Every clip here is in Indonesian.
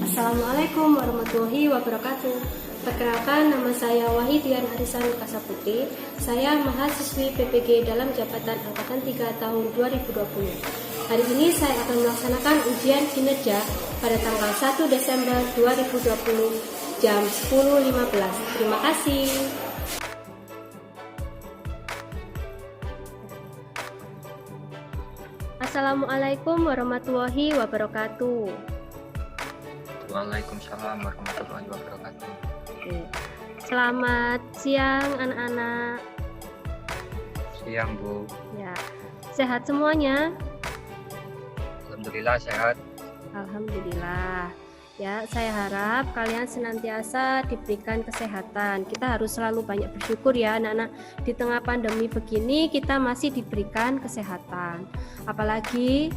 Assalamualaikum warahmatullahi wabarakatuh. Perkenalkan, nama saya Wahidian Arisan Kasaputri. Saya mahasiswi PPG dalam jabatan Angkatan 3 tahun 2020. Hari ini saya akan melaksanakan ujian kinerja pada tanggal 1 Desember 2020 jam 10.15. Terima kasih. Assalamualaikum warahmatullahi wabarakatuh. Waalaikumsalam warahmatullahi wabarakatuh. Oke. Selamat siang anak-anak. Siang Bu. Ya, sehat semuanya? Alhamdulillah sehat. Alhamdulillah. Ya, saya harap kalian senantiasa diberikan kesehatan. Kita harus selalu banyak bersyukur ya anak-anak. Di tengah pandemi begini kita masih diberikan kesehatan. Apalagi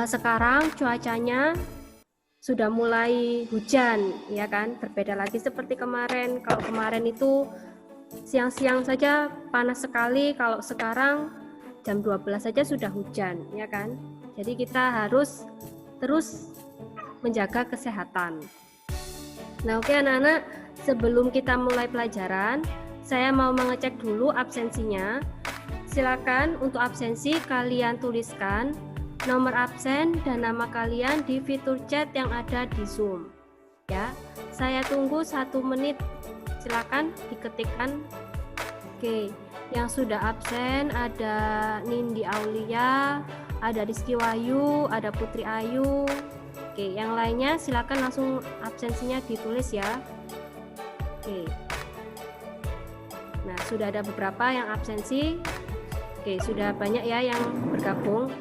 sekarang cuacanya sudah mulai hujan, ya kan? Berbeda lagi seperti kemarin. Kalau kemarin itu siang-siang saja panas sekali, kalau sekarang jam 12 saja sudah hujan, ya kan? Jadi kita harus terus menjaga kesehatan. Nah, oke anak-anak, sebelum kita mulai pelajaran, saya mau mengecek dulu absensinya. Silakan untuk absensi kalian tuliskan nomor absen dan nama kalian di fitur chat yang ada di Zoom. Ya, saya tunggu 1 menit. Silakan diketikkan. Oke, yang sudah absen ada Nindi Aulia, ada Rizky Wahyu, ada Putri Ayu. Oke, yang lainnya silakan langsung absensinya ditulis ya. Oke. Nah, sudah ada beberapa yang absensi. Oke, sudah banyak ya yang bergabung.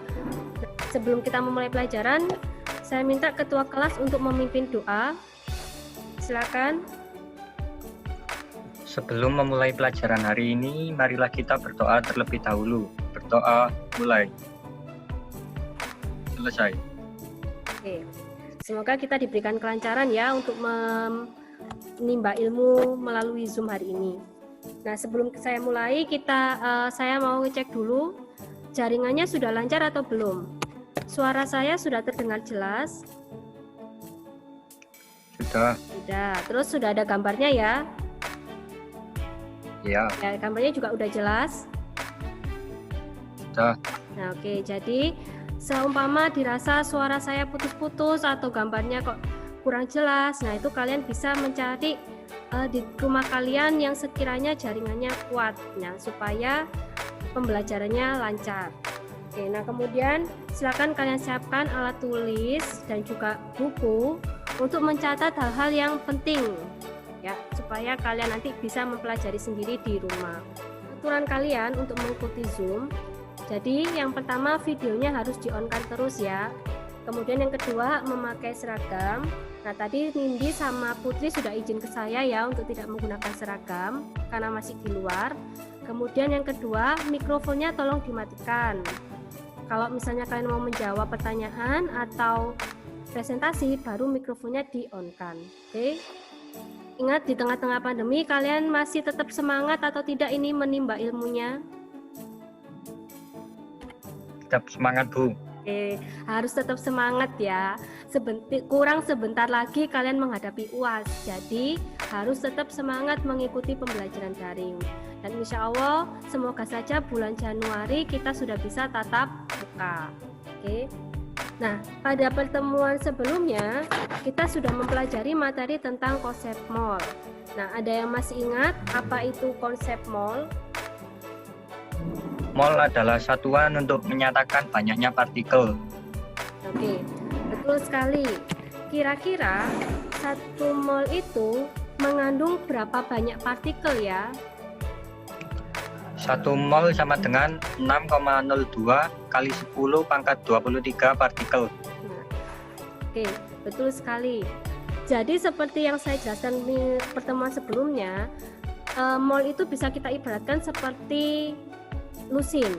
Sebelum kita memulai pelajaran, saya minta ketua kelas untuk memimpin doa. Silakan. Sebelum memulai pelajaran hari ini, marilah kita berdoa terlebih dahulu. Berdoa mulai. Selesai. Oke. Semoga kita diberikan kelancaran ya untuk menimba ilmu melalui Zoom hari ini. Nah, sebelum saya mulai, saya mau ngecek dulu jaringannya sudah lancar atau belum. Suara saya sudah terdengar jelas? Sudah. Sudah. Terus sudah ada gambarnya ya? Ya. Ya, gambarnya juga udah jelas? Sudah. Nah, oke. Jadi seumpama dirasa suara saya putus-putus atau gambarnya kok kurang jelas, nah itu kalian bisa mencari di rumah kalian yang sekiranya jaringannya kuat, nah supaya pembelajarannya lancar. Oke, nah kemudian silakan kalian siapkan alat tulis dan juga buku untuk mencatat hal-hal yang penting ya, supaya kalian nanti bisa mempelajari sendiri di rumah. Aturan kalian untuk mengikuti Zoom, jadi yang pertama videonya harus di-on-kan terus ya. Kemudian yang kedua memakai seragam. Nah tadi Nindi sama Putri sudah izin ke saya ya untuk tidak menggunakan seragam karena masih di luar. Kemudian yang kedua mikrofonnya tolong dimatikan. Kalau misalnya kalian mau menjawab pertanyaan atau presentasi baru mikrofonnya di-on-kan. Oke. Ingat di tengah-tengah pandemi kalian masih tetap semangat atau tidak ini menimba ilmunya? Tetap semangat Bu. Oke, harus tetap semangat ya. Kurang sebentar lagi kalian menghadapi UAS. Jadi harus tetap semangat mengikuti pembelajaran daring. Dan insya Allah semoga saja bulan Januari kita sudah bisa tatap muka. Oke. Nah, pada pertemuan sebelumnya kita sudah mempelajari materi tentang konsep mol. Nah, ada yang masih ingat apa itu konsep mol? Mol adalah satuan untuk menyatakan banyaknya partikel. Oke, betul sekali. Kira-kira 1 mol itu mengandung berapa banyak partikel ya? 1 mol sama dengan 6,02 kali 10 pangkat 23 partikel. Nah, oke, betul sekali. Jadi seperti yang saya jelaskan di pertemuan sebelumnya, mol itu bisa kita ibaratkan seperti lusin.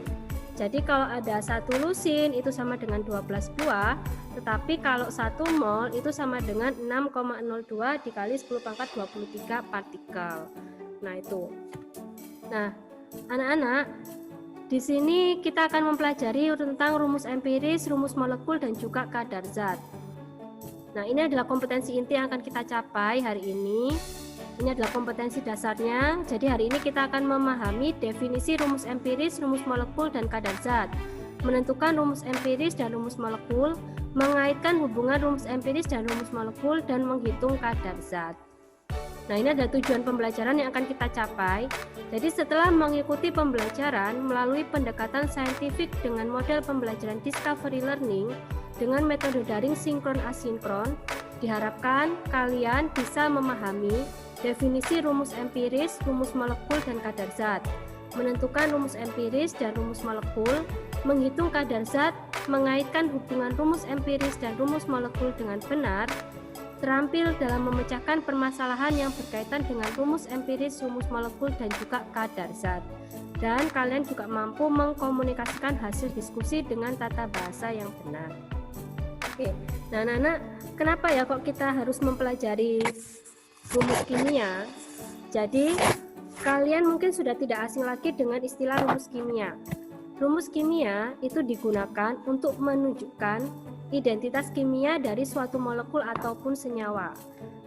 Jadi kalau ada 1 lusin itu sama dengan 12 buah, tetapi kalau 1 mol itu sama dengan 6,02 dikali 10 pangkat 23 partikel. Nah itu. Nah anak-anak, di sini kita akan mempelajari tentang rumus empiris, rumus molekul dan juga kadar zat. Nah, ini adalah kompetensi inti yang akan kita capai hari ini. Ini adalah kompetensi dasarnya. Jadi hari ini kita akan memahami definisi rumus empiris, rumus molekul, dan kadar zat. Menentukan rumus empiris dan rumus molekul, mengaitkan hubungan rumus empiris dan rumus molekul, dan menghitung kadar zat. Nah, ini adalah tujuan pembelajaran yang akan kita capai. Jadi setelah mengikuti pembelajaran melalui pendekatan saintifik dengan model pembelajaran discovery learning dengan metode daring sinkron asinkron, diharapkan kalian bisa memahami definisi rumus empiris, rumus molekul, dan kadar zat, menentukan rumus empiris dan rumus molekul, menghitung kadar zat, mengaitkan hubungan rumus empiris dan rumus molekul dengan benar, terampil dalam memecahkan permasalahan yang berkaitan dengan rumus empiris, rumus molekul, dan juga kadar zat. Dan kalian juga mampu mengkomunikasikan hasil diskusi dengan tata bahasa yang benar. Oke, nah anak-anak, kenapa ya kok kita harus mempelajari rumus kimia? Jadi kalian mungkin sudah tidak asing lagi dengan istilah rumus kimia. Rumus kimia itu digunakan untuk menunjukkan identitas kimia dari suatu molekul ataupun senyawa.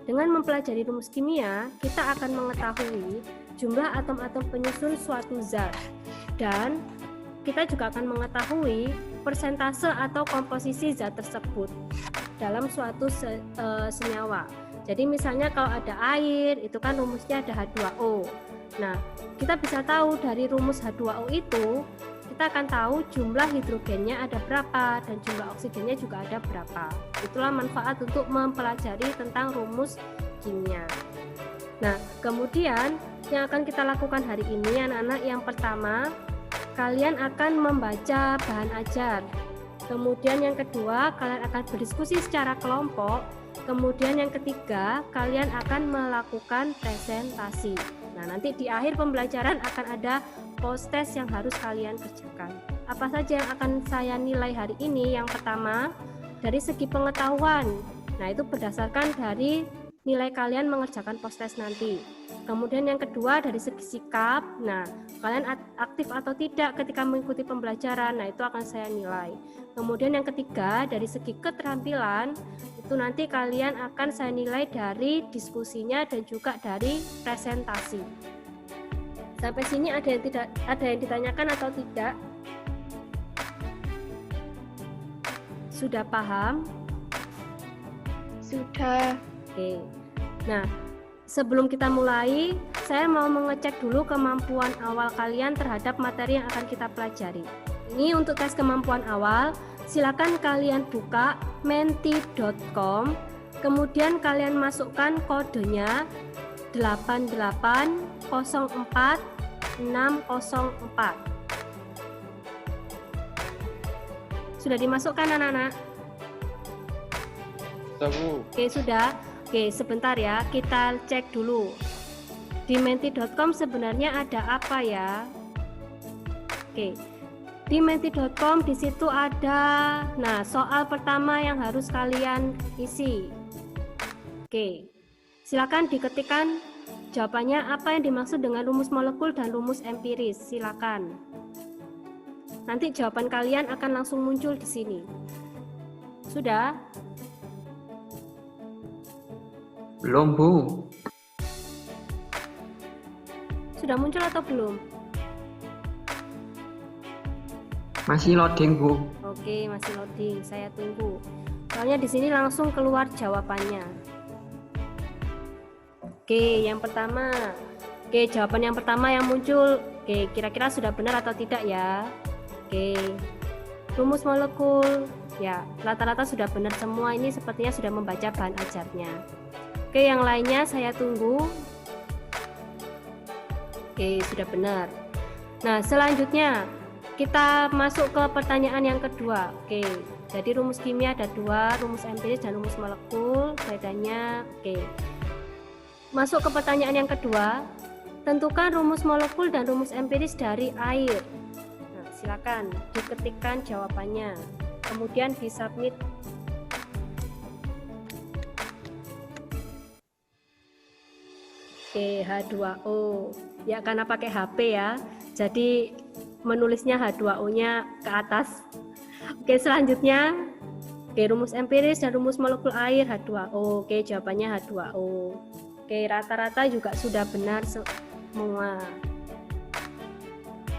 Dengan mempelajari rumus kimia, kita akan mengetahui jumlah atom-atom penyusun suatu zat, dan kita juga akan mengetahui persentase atau komposisi zat tersebut dalam suatu senyawa. Jadi misalnya kalau ada air, itu kan rumusnya ada H2O. Nah, kita bisa tahu dari rumus H2O itu, kita akan tahu jumlah hidrogennya ada berapa dan jumlah oksigennya juga ada berapa. Itulah manfaat untuk mempelajari tentang rumus kimia. Nah, kemudian yang akan kita lakukan hari ini anak-anak, yang pertama, kalian akan membaca bahan ajar. Kemudian yang kedua, kalian akan berdiskusi secara kelompok. Kemudian yang ketiga, kalian akan melakukan presentasi. Nah, nanti di akhir pembelajaran akan ada post test yang harus kalian kerjakan. Apa saja yang akan saya nilai hari ini? Yang pertama, dari segi pengetahuan. Nah, itu berdasarkan dari nilai kalian mengerjakan post test nanti. Kemudian yang kedua, dari segi sikap. Nah, kalian aktif atau tidak ketika mengikuti pembelajaran. Nah, itu akan saya nilai. Kemudian yang ketiga, dari segi keterampilan, itu nanti kalian akan saya nilai dari diskusinya dan juga dari presentasi. Sampai sini ada yang ditanyakan atau tidak? Sudah paham? Sudah. Oke. Nah, sebelum kita mulai, saya mau mengecek dulu kemampuan awal kalian terhadap materi yang akan kita pelajari. Ini untuk tes kemampuan awal, silakan kalian buka menti.com, kemudian kalian masukkan kodenya 8804604. Sudah dimasukkan anak-anak? Oke, sudah. Oke, sebentar ya, kita cek dulu. Di menti.com sebenarnya ada apa ya? Oke. Di menti.com di situ ada, nah, soal pertama yang harus kalian isi. Oke. Silakan diketikkan jawabannya apa yang dimaksud dengan rumus molekul dan rumus empiris. Silakan. Nanti jawaban kalian akan langsung muncul di sini. Sudah? Belum, Bu. Sudah muncul atau belum? Masih loading, Bu. Oke, masih loading. Saya tunggu. Soalnya di sini langsung keluar jawabannya. Oke, yang pertama. Oke, jawaban yang pertama yang muncul. Oke, kira-kira sudah benar atau tidak ya? Oke. Rumus molekul. Ya, rata-rata sudah benar semua. Ini sepertinya sudah membaca bahan ajarnya. Oke, yang lainnya saya tunggu. Oke, sudah benar. Nah, selanjutnya kita masuk ke pertanyaan yang kedua. Oke, jadi rumus kimia ada dua, rumus empiris dan rumus molekul. Bedanya, oke. Masuk ke pertanyaan yang kedua. Tentukan rumus molekul dan rumus empiris dari air. Nah, silakan diketikkan jawabannya. Kemudian disubmit. Oke, H2O. Ya, karena pakai HP ya. Jadi menulisnya H2O-nya ke atas. Oke, selanjutnya Oke, rumus empiris dan rumus molekul air H2O. Oke, jawabannya H2O. Oke, rata-rata juga sudah benar semua.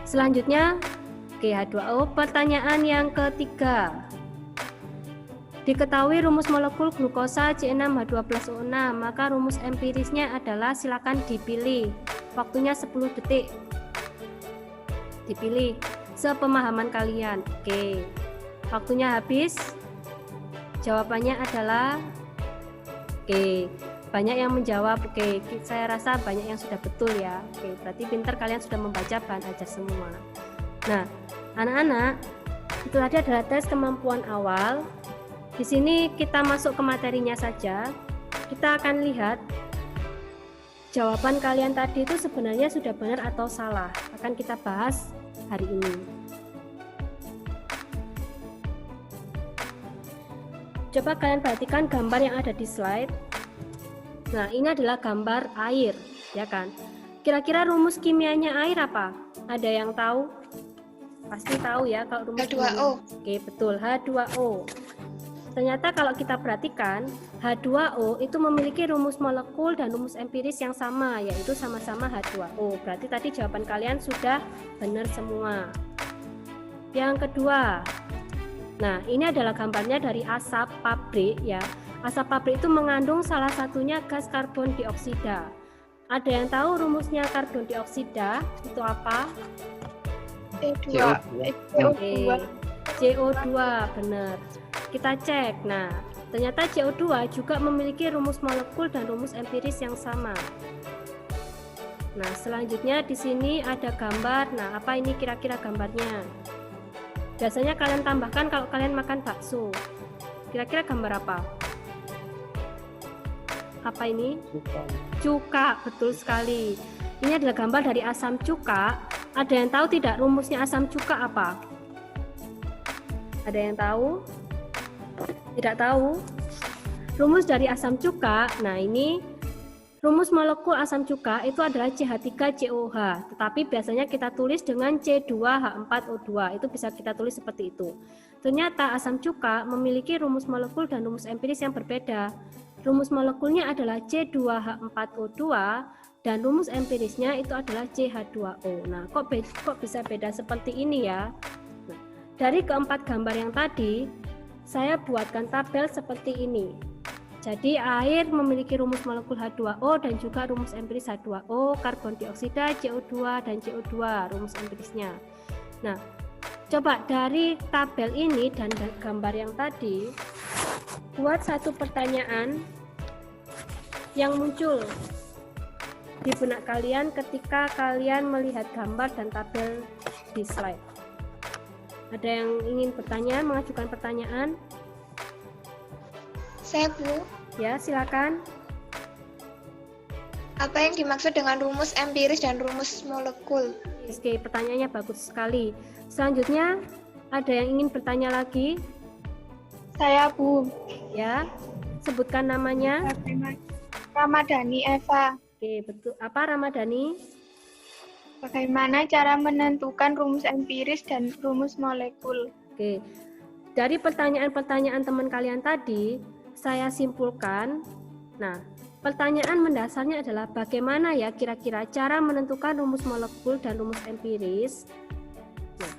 Selanjutnya, oke, H2O. Pertanyaan yang ketiga. Diketahui rumus molekul glukosa C6H12O6, maka rumus empirisnya adalah silakan dipilih. Waktunya 10 detik. Dipilih sepemahaman kalian. Oke. Waktunya habis. Jawabannya adalah oke. Banyak yang menjawab. Oke, saya rasa banyak yang sudah betul ya. Oke, berarti pintar kalian sudah membaca bahan ajar semua. Nah, anak-anak, itu tadi adalah tes kemampuan awal. Di sini kita masuk ke materinya saja. Kita akan lihat jawaban kalian tadi itu sebenarnya sudah benar atau salah. Akan kita bahas hari ini. Coba kalian perhatikan gambar yang ada di slide. Nah, ini adalah gambar air, ya kan? Kira-kira rumus kimianya air apa? Ada yang tahu? Pasti tahu ya kalau rumus H2O. Oke, betul, H2O. Ternyata kalau kita perhatikan, H2O itu memiliki rumus molekul dan rumus empiris yang sama, yaitu sama-sama H2O. Berarti tadi jawaban kalian sudah benar semua. Yang kedua, nah, ini adalah gambarnya dari asap pabrik ya. Asap pabrik itu mengandung salah satunya gas karbon dioksida. Ada yang tahu rumusnya karbon dioksida itu apa? CO2. Oke, CO2 benar. Kita cek. Nah, ternyata CO2 juga memiliki rumus molekul dan rumus empiris yang sama. Nah, selanjutnya di sini ada gambar. Nah, apa ini kira-kira gambarnya? Biasanya kalian tambahkan kalau kalian makan bakso. Kira-kira gambar apa? Apa ini? Cuka, betul sekali. Ini adalah gambar dari asam cuka. Ada yang tahu tidak rumusnya asam cuka apa? Ada yang tahu? Tidak tahu? Rumus dari asam cuka, nah ini rumus molekul asam cuka itu adalah CH3COH, tetapi biasanya kita tulis dengan C2H4O2. Itu bisa kita tulis seperti itu. Ternyata asam cuka memiliki rumus molekul dan rumus empiris yang berbeda. Rumus molekulnya adalah C2H4O2 dan rumus empirisnya itu adalah CH2O. Nah, kok bisa beda seperti ini ya? Nah, dari keempat gambar yang tadi, saya buatkan tabel seperti ini. Jadi air memiliki rumus molekul H2O dan juga rumus empiris H2O, karbon dioksida, CO2 dan CO2 rumus empirisnya. Nah, coba dari tabel ini dan gambar yang tadi, buat satu pertanyaan yang muncul di benak kalian ketika kalian melihat gambar dan tabel di slide. Ada yang ingin bertanya, mengajukan pertanyaan? Saya, Bu. Ya, silakan. Apa yang dimaksud dengan rumus empiris dan rumus molekul? Oke, pertanyaannya bagus sekali. Selanjutnya, ada yang ingin bertanya lagi? Saya, Bu. Ya, sebutkan namanya. Ramadhani Eva. Oke, betul. Apa Ramadhani? Bagaimana cara menentukan rumus empiris dan rumus molekul? Oke. Dari pertanyaan-pertanyaan teman kalian tadi, saya simpulkan. Nah, pertanyaan mendasarnya adalah bagaimana ya kira-kira cara menentukan rumus molekul dan rumus empiris? Nah,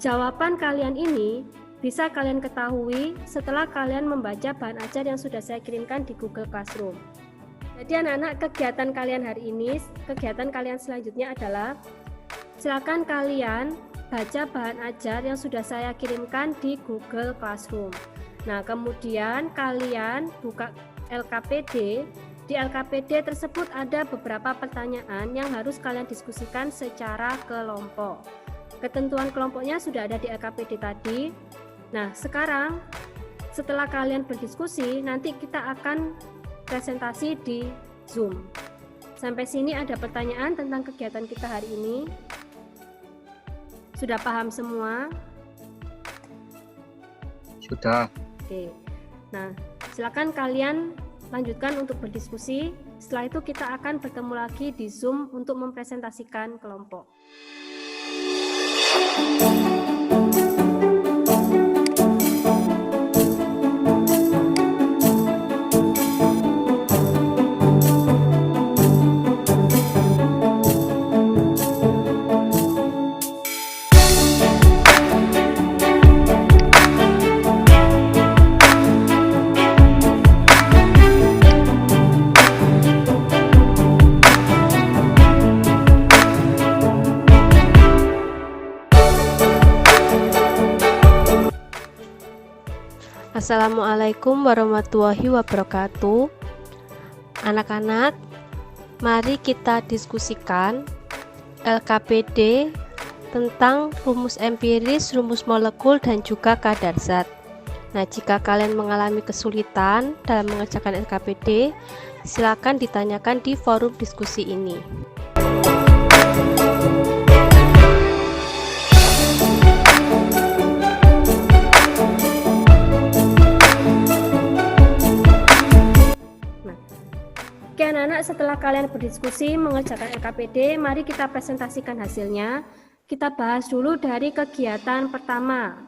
jawaban kalian ini bisa kalian ketahui setelah kalian membaca bahan ajar yang sudah saya kirimkan di Google Classroom. Jadi anak-anak, kegiatan kalian hari ini, kegiatan kalian selanjutnya adalah silakan kalian baca bahan ajar yang sudah saya kirimkan di Google Classroom. Nah, kemudian kalian buka LKPD. Di LKPD tersebut ada beberapa pertanyaan yang harus kalian diskusikan secara kelompok. Ketentuan kelompoknya sudah ada di LKPD tadi. Nah, sekarang setelah kalian berdiskusi, nanti kita akan presentasi di Zoom. Sampai sini ada pertanyaan tentang kegiatan kita hari ini? Sudah paham semua? Sudah. Oke. Nah, silakan kalian lanjutkan untuk berdiskusi. Setelah itu kita akan bertemu lagi di Zoom untuk mempresentasikan kelompok. Assalamualaikum warahmatullahi wabarakatuh. Anak-anak, mari kita diskusikan LKPD tentang rumus empiris, rumus molekul, dan juga kadar zat. Nah, jika kalian mengalami kesulitan dalam mengerjakan LKPD, silakan ditanyakan di forum diskusi ini. Oke anak-anak, setelah kalian berdiskusi mengerjakan LKPD, mari kita presentasikan hasilnya. Kita bahas dulu dari kegiatan pertama.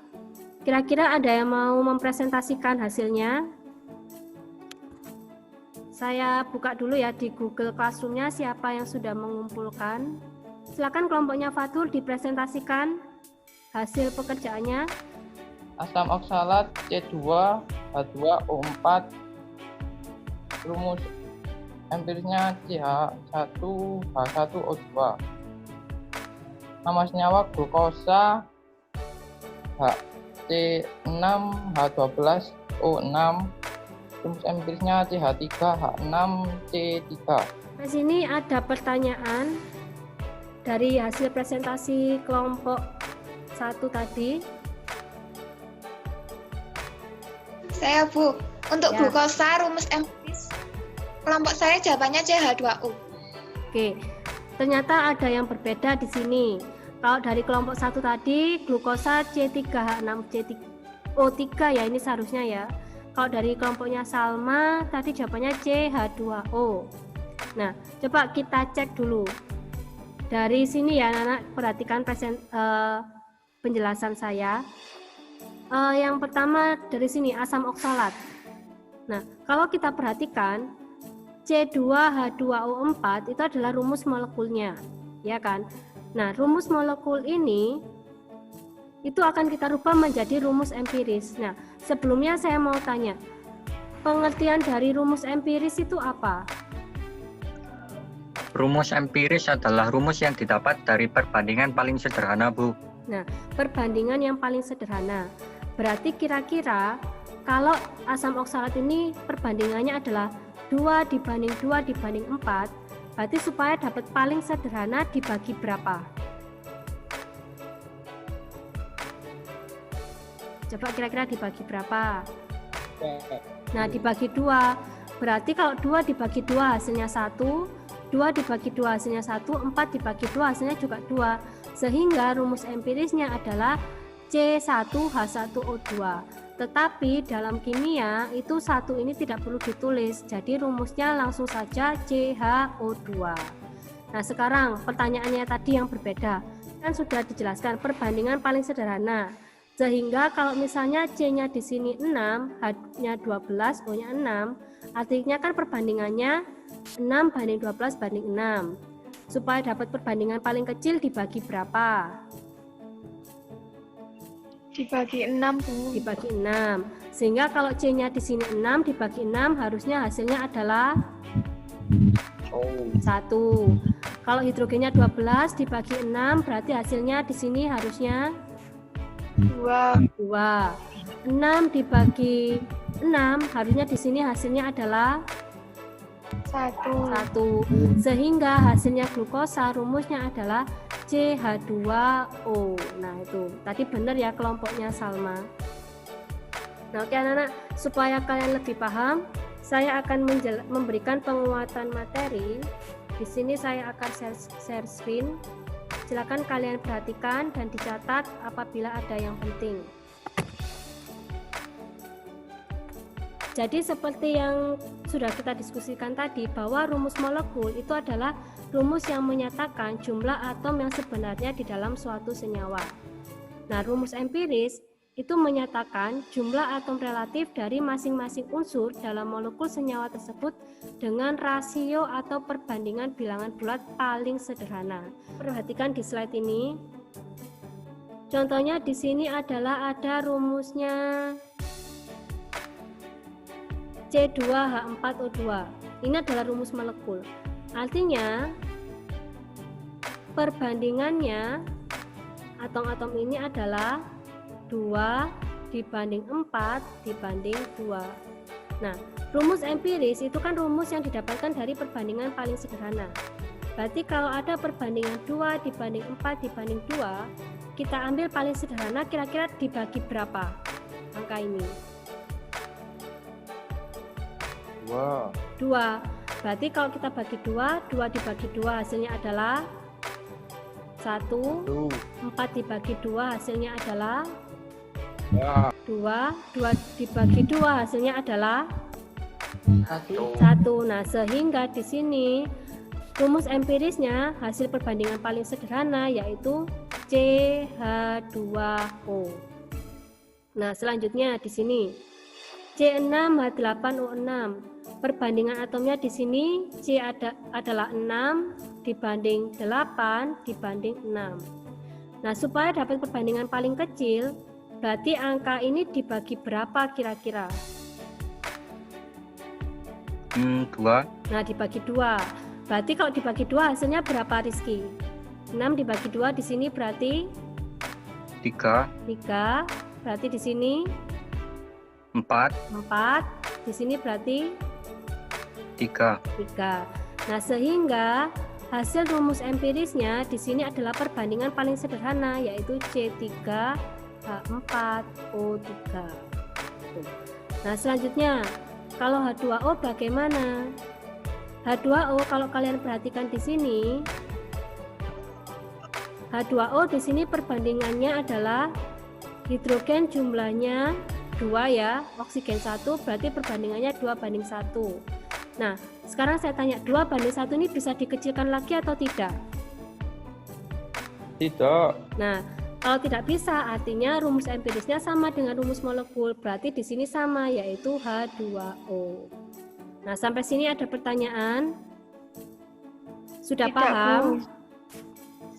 Kira-kira ada yang mau mempresentasikan hasilnya? Saya buka dulu ya di Google Classroom-nya siapa yang sudah mengumpulkan. Silakan kelompoknya Fatul dipresentasikan hasil pekerjaannya. Asam oksalat C2 H2O4, rumus empirisnya CH1 H1O2. Nama senyawa glukosa C6 H12O6, rumus empirisnya CH3 H6C3. Di sini ada pertanyaan dari hasil presentasi kelompok 1 tadi. Saya Bu, untuk Ya. glukosa rumus empiris kelompok saya jawabannya CH2O. Oke, ternyata ada yang berbeda di sini. Kalau dari kelompok 1 tadi, glukosa C3H6O3 ya, ini seharusnya ya. Kalau dari kelompoknya Salma, tadi jawabannya CH2O. Nah, coba kita cek dulu. Dari sini ya, anak-anak, perhatikan penjelasan saya. Yang pertama dari sini, asam oksalat. Nah, kalau kita perhatikan, C2H2O4 itu adalah rumus molekulnya, ya kan? Nah, rumus molekul ini itu akan kita rubah menjadi rumus empiris. Nah, sebelumnya saya mau tanya, pengertian dari rumus empiris itu apa? Rumus empiris adalah rumus yang didapat dari perbandingan paling sederhana, Bu. Nah, perbandingan yang paling sederhana. Berarti kira-kira kalau asam oksalat ini perbandingannya adalah 2 dibanding 4, berarti supaya dapat paling sederhana dibagi berapa? Coba kira-kira dibagi berapa? Nah, dibagi 2. Berarti kalau 2 dibagi 2 hasilnya 1, 2 dibagi 2 hasilnya 1, 4 dibagi 2 hasilnya juga 2. Sehingga rumus empirisnya adalah C1H1O2. Tetapi dalam kimia itu 1 ini tidak perlu ditulis, jadi rumusnya langsung saja CH2O. Nah, sekarang pertanyaannya tadi yang berbeda, kan sudah dijelaskan perbandingan paling sederhana. Sehingga kalau misalnya C-nya di sini 6, H-nya 12, O-nya 6, artinya kan perbandingannya 6 banding 12 banding 6. Supaya dapat perbandingan paling kecil dibagi berapa? Dibagi 6, Bu. Dibagi 6. Sehingga kalau C-nya di sini 6 dibagi 6 harusnya hasilnya adalah 1. Kalau hidrogennya 12 dibagi 6 berarti hasilnya di sini harusnya 2. 2. 6 dibagi 6 harusnya di sini hasilnya adalah 1. Sehingga hasilnya glukosa rumusnya adalah CH2O. Nah, itu tadi benar ya kelompoknya Salma. Nah, oke anak-anak, supaya kalian lebih paham, saya akan memberikan penguatan materi. Di sini saya akan share screen. Silakan kalian perhatikan dan dicatat apabila ada yang penting. Jadi seperti yang sudah kita diskusikan tadi, bahwa rumus molekul itu adalah rumus yang menyatakan jumlah atom yang sebenarnya di dalam suatu senyawa. Nah, rumus empiris itu menyatakan jumlah atom relatif dari masing-masing unsur dalam molekul senyawa tersebut dengan rasio atau perbandingan bilangan bulat paling sederhana. Perhatikan di slide ini. Contohnya di sini adalah ada rumusnya C2H4O2. Ini adalah rumus molekul. Artinya perbandingannya atom-atom ini adalah 2 dibanding 4 dibanding 2. Nah, rumus empiris itu kan rumus yang didapatkan dari perbandingan paling sederhana. Berarti kalau ada perbandingan 2 dibanding 4 dibanding 2, kita ambil paling sederhana, kira-kira dibagi berapa angka ini? 2. Berarti kalau kita bagi 2 dibagi 2 hasilnya adalah 1. 4 dibagi 2 hasilnya adalah 2. 2 dibagi 2 hasilnya adalah 1. Nah, sehingga di sini rumus empirisnya hasil perbandingan paling sederhana yaitu CH2O. Nah, selanjutnya di sini C6H8O6. Perbandingan atomnya di sini C adalah 6 dibanding 8 dibanding 6. Nah, supaya dapat perbandingan paling kecil, berarti angka ini dibagi berapa kira-kira? 2. Nah, dibagi 2. Berarti kalau dibagi 2 hasilnya berapa, Rizky? 6 dibagi 2 di sini berarti 3. Berarti di sini 4. Di sini berarti 3. Nah, sehingga hasil rumus empirisnya di sini adalah perbandingan paling sederhana yaitu C3H4O3. Nah, selanjutnya kalau H2O bagaimana? H2O kalau kalian perhatikan di sini, H2O di sini perbandingannya adalah hidrogen jumlahnya 2 ya, oksigen 1, berarti perbandingannya 2:1. Nah, sekarang saya tanya, 2:1 ini bisa dikecilkan lagi atau tidak? Tidak. Nah, kalau tidak bisa, artinya rumus empirisnya sama dengan rumus molekul, berarti di sini sama, yaitu H2O. Nah, sampai sini ada pertanyaan? Sudah Tidak, paham? Bu.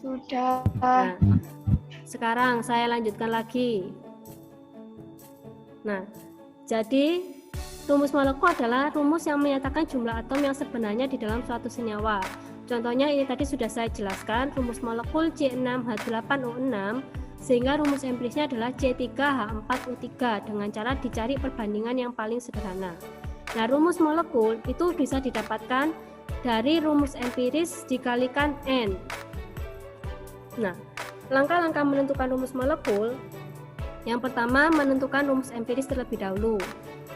Sudah. Nah, sekarang saya lanjutkan lagi. Nah, jadi rumus molekul adalah rumus yang menyatakan jumlah atom yang sebenarnya di dalam suatu senyawa. Contohnya ini tadi sudah saya jelaskan, rumus molekul C6H8O6, sehingga rumus empirisnya adalah C3H4O3 dengan cara dicari perbandingan yang paling sederhana. Nah, rumus molekul itu bisa didapatkan dari rumus empiris dikalikan N. Nah, langkah-langkah menentukan rumus molekul, yang pertama menentukan rumus empiris terlebih dahulu.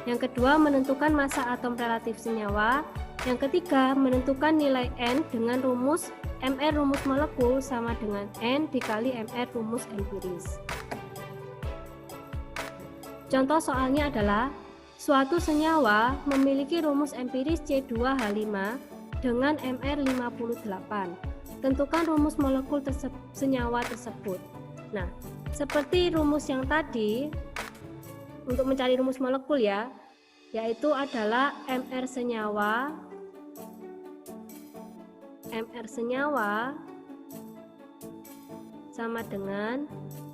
Yang kedua menentukan massa atom relatif senyawa. Yang ketiga menentukan nilai N dengan rumus MR rumus molekul sama dengan N dikali MR rumus empiris. Contoh soalnya adalah suatu senyawa memiliki rumus empiris C2H5 dengan MR 58. Tentukan rumus molekul senyawa tersebut. Nah, seperti rumus yang tadi, untuk mencari rumus molekul ya, yaitu adalah MR senyawa sama dengan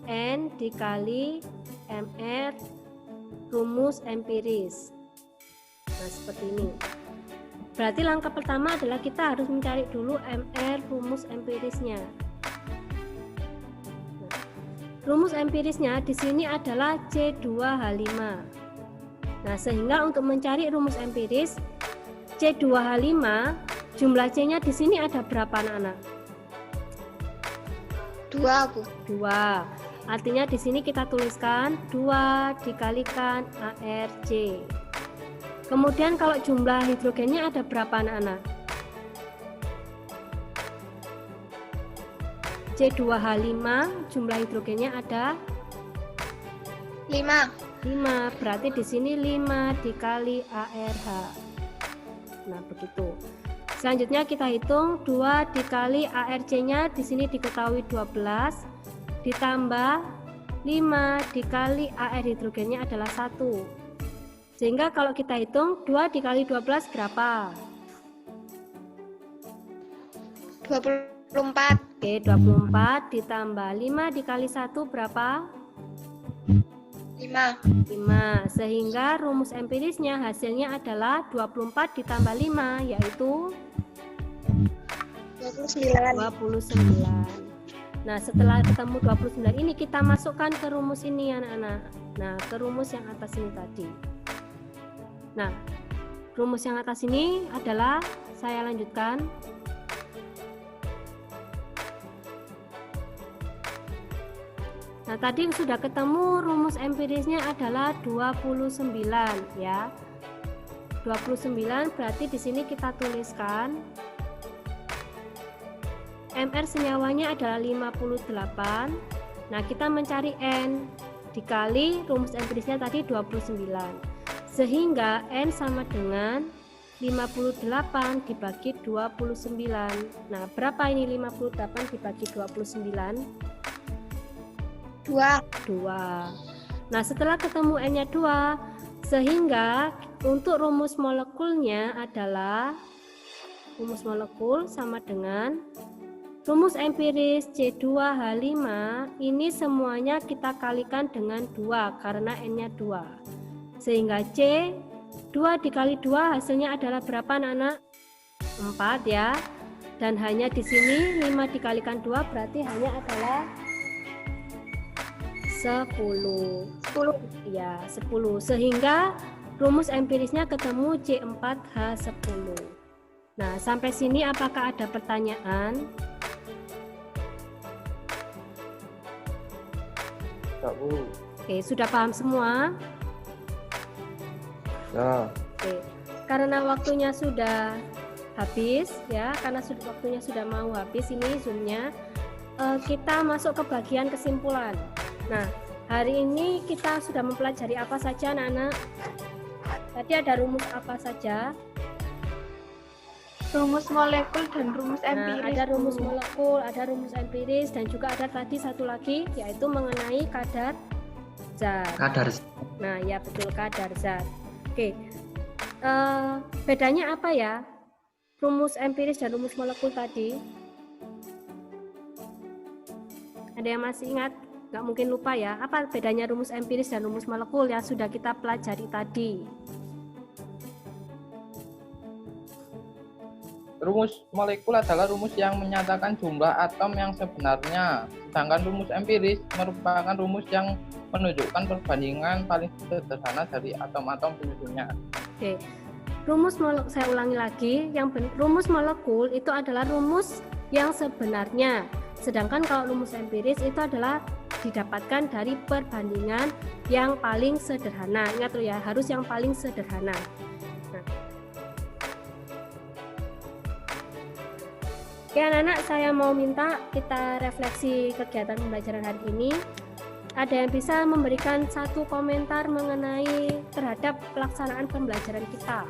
N dikali MR rumus empiris. Nah, seperti ini. Berarti langkah pertama adalah kita harus mencari dulu MR rumus empirisnya. Rumus empirisnya di sini adalah C2H5. Nah, sehingga untuk mencari rumus empiris C2H5, jumlah C-nya di sini ada berapa anak-anak? 2, Bu. 2. Artinya di sini kita tuliskan 2 dikalikan ARC. Kemudian kalau jumlah hidrogennya ada berapa anak-anak? C2H5 jumlah hidrogennya ada 5. 5, berarti di sini 5 dikali ARH. Nah, begitu. Selanjutnya kita hitung 2 dikali ARC-nya di sini diketahui 12 ditambah 5 dikali AR hidrogennya adalah 1. Sehingga kalau kita hitung 2 dikali 12 berapa? 24. Oke, 24 ditambah 5 dikali 1 berapa? 5. 5. Sehingga rumus empirisnya hasilnya adalah 24 ditambah 5 yaitu 29. 29. Nah, setelah ketemu 29 ini kita masukkan ke rumus ini anak-anak. Nah, ke rumus yang atas ini tadi. Nah, rumus yang atas ini adalah, saya lanjutkan. Nah, tadi sudah ketemu rumus empirisnya adalah 29 ya. 29 berarti di sini kita tuliskan MR senyawanya adalah 58. Nah, kita mencari N dikali rumus empirisnya tadi 29. Sehingga N sama dengan 58 dibagi 29. Nah, berapa ini 58 dibagi 29? 2. 2. Nah, setelah ketemu N-nya 2, sehingga untuk rumus molekulnya adalah rumus molekul sama dengan rumus empiris C2H5 ini semuanya kita kalikan dengan 2 karena N-nya 2. Sehingga C 2 dikali 2 hasilnya adalah berapa anak-anak? 4 ya. Dan hanya di sini 5 dikalikan 2 berarti hanya adalah 10. 10. Ya, 10. Sehingga rumus empirisnya ketemu C4H10. Nah, sampai sini apakah ada pertanyaan? Enggak, Bu. Oke, sudah paham semua? Ya. Oke. Karena waktunya sudah habis ya, karena waktunya sudah mau habis ini Zoom-nya, kita masuk ke bagian kesimpulan. Nah, hari ini kita sudah mempelajari apa saja anak-anak? Tadi ada rumus apa saja? Rumus molekul dan rumus Nah, empiris. ada rumus Bu. molekul, ada rumus empiris, dan juga ada tadi satu lagi yaitu mengenai kadar zat. Kadar. Nah, ya betul, kadar zat. Oke, bedanya apa ya? Rumus empiris dan rumus molekul tadi. Ada yang masih ingat? Nggak mungkin lupa ya. Apa bedanya rumus empiris dan rumus molekul yang sudah kita pelajari tadi? Rumus molekul adalah rumus yang menyatakan jumlah atom yang sebenarnya, sedangkan rumus empiris merupakan rumus yang menunjukkan perbandingan paling sederhana dari atom-atom penyusunnya. Oke, saya ulangi lagi, rumus molekul itu adalah rumus yang sebenarnya, sedangkan kalau rumus empiris itu adalah didapatkan dari perbandingan yang paling sederhana. Ingat loh ya, harus yang paling sederhana. Nah. Oke anak-anak, saya mau minta kita refleksi kegiatan pembelajaran hari ini. Ada yang bisa memberikan satu komentar mengenai terhadap pelaksanaan pembelajaran kita?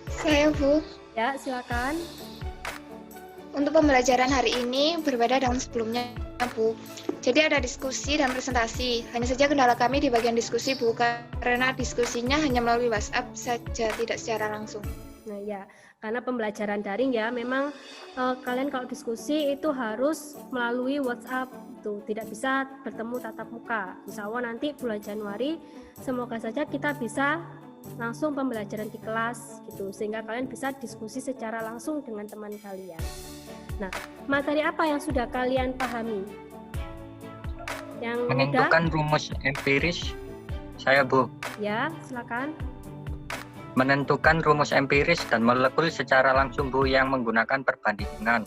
Saya, Bu. Ya, silakan. Untuk pembelajaran hari ini berbeda dengan sebelumnya, Bu. Jadi ada diskusi dan presentasi. Hanya saja kendala kami di bagian diskusi, Bu, karena diskusinya hanya melalui WhatsApp saja, tidak secara langsung. Nah ya, karena pembelajaran daring ya, memang kalian kalau diskusi itu harus melalui WhatsApp, tuh tidak bisa bertemu tatap muka. Insya Allah nanti bulan Januari semoga saja kita bisa langsung pembelajaran di kelas gitu, sehingga kalian bisa diskusi secara langsung dengan teman kalian. Nah, materi apa yang sudah kalian pahami? Yang Menentukan mudah? rumus empiris, saya Bu. Ya, silakan. Menentukan rumus empiris dan molekul secara langsung Bu, yang menggunakan perbandingan.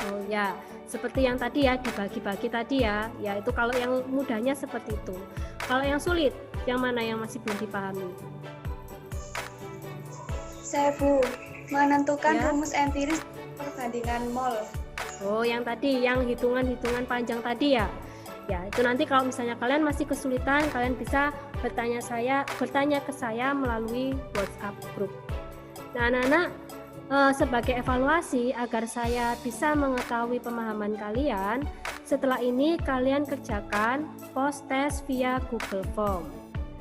Oh ya, seperti yang tadi ya, dibagi-bagi tadi ya. Ya itu kalau yang mudahnya seperti itu. Kalau yang sulit, yang mana yang masih belum dipahami? Saya, Bu, menentukan Ya. rumus empiris perbandingan mol. Oh, yang tadi, yang hitungan-hitungan panjang tadi ya. Ya, itu nanti kalau misalnya kalian masih kesulitan, kalian bisa bertanya ke saya melalui WhatsApp group. Nah, anak-anak, sebagai evaluasi agar saya bisa mengetahui pemahaman kalian, setelah ini kalian kerjakan post test via Google Form.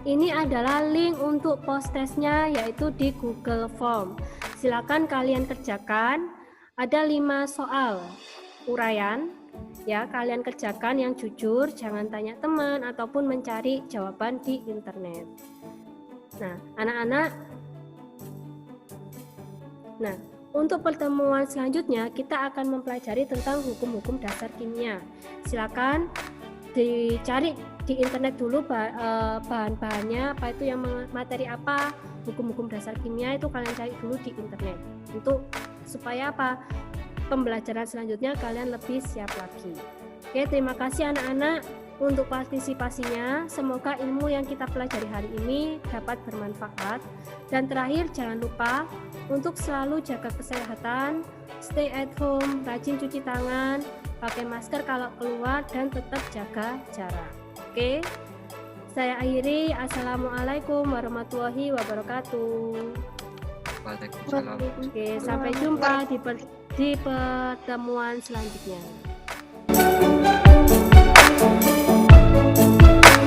Ini adalah link untuk post testnya, yaitu di Google Form. Silakan kalian kerjakan. Ada 5 soal uraian. Ya, kalian kerjakan yang jujur, jangan tanya teman ataupun mencari jawaban di internet. Nah, anak-anak, Untuk pertemuan selanjutnya, kita akan mempelajari tentang hukum-hukum dasar kimia. Silakan dicari di internet dulu bahan-bahannya, apa itu yang materi apa, hukum-hukum dasar kimia itu kalian cari dulu di internet. Untuk supaya apa? Pembelajaran selanjutnya kalian lebih siap lagi. Oke, terima kasih anak-anak untuk partisipasinya. Semoga ilmu yang kita pelajari hari ini dapat bermanfaat. Dan terakhir, jangan lupa untuk selalu jaga kesehatan, stay at home, rajin cuci tangan, pakai masker kalau keluar, dan tetap jaga jarak. Oke, saya akhiri. Assalamualaikum warahmatullahi wabarakatuh. Waalaikumsalam. Oke, sampai jumpa di pertemuan selanjutnya.